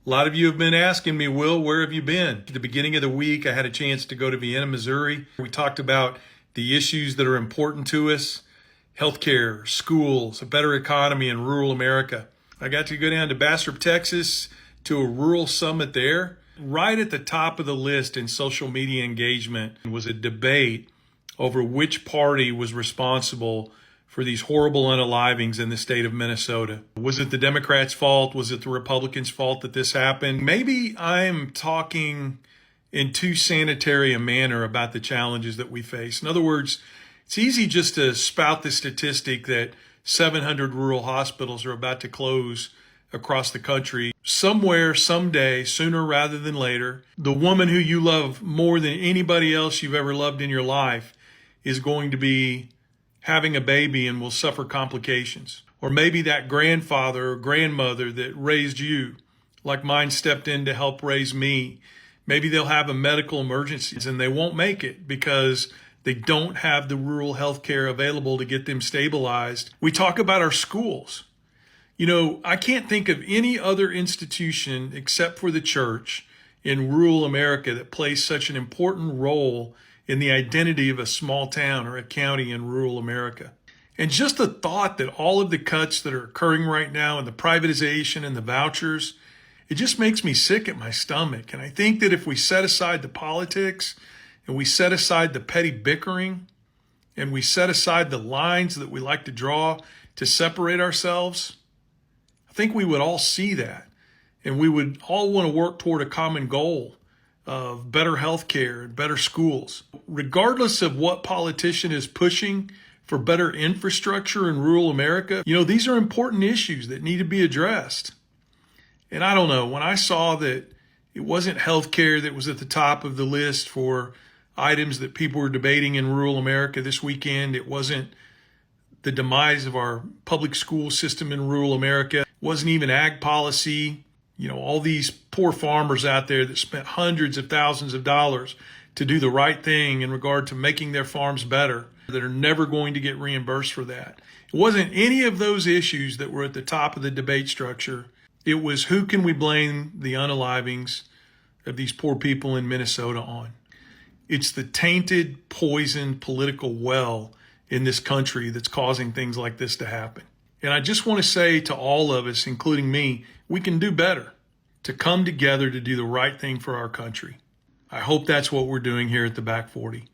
A lot of you have been asking me, Will, where have you been? At the beginning of the week, I had a chance to go to Vienna, Missouri. We talked about the issues that are important to us: healthcare, schools, a better economy in rural America. I got to go down to Bastrop, Texas to a rural summit there. Right at the top of the list in social media engagement was a debate over which party was responsible for these horrible unalivings in the state of Minnesota. Was it the Democrats' fault? Was it the Republicans' fault that this happened? Maybe I'm talking in too sanitary a manner about the challenges that we face. In other words, it's easy just to spout the statistic that 700 rural hospitals are about to close across the country. Somewhere, someday, sooner rather than later, the woman who you love more than anybody else you've ever loved in your life is going to be having a baby and will suffer complications. Or maybe that grandfather or grandmother that raised you, like mine stepped in to help raise me, maybe they'll have a medical emergency and they won't make it because they don't have the rural health care available to get them stabilized. We talk about our schools. You know, I can't think of any other institution except for the church in rural America that plays such an important role in the identity of a small town or a county in rural America. And just the thought that all of the cuts that are occurring right now and the privatization and the vouchers, it just makes me sick at my stomach. And I think that if we set aside the politics and we set aside the petty bickering and we set aside the lines that we like to draw to separate ourselves, I think we would all see that and we would all want to work toward a common goal of better health care and better schools. Regardless of what politician is pushing for better infrastructure in rural America, you know, these are important issues that need to be addressed. And I don't know, when I saw that it wasn't health care that was at the top of the list for items that people were debating in rural America this weekend, it wasn't the demise of our public school system in rural America, it wasn't even ag policy. You know, all these poor farmers out there that spent hundreds of thousands of dollars to do the right thing in regard to making their farms better, that are never going to get reimbursed for that. It wasn't any of those issues that were at the top of the debate structure. It was, who can we blame the unalivings of these poor people in Minnesota on? It's the tainted, poisoned political well in this country that's causing things like this to happen. And I just want to say to all of us, including me, we can do better to come together to do the right thing for our country. I hope that's what we're doing here at the Back 40.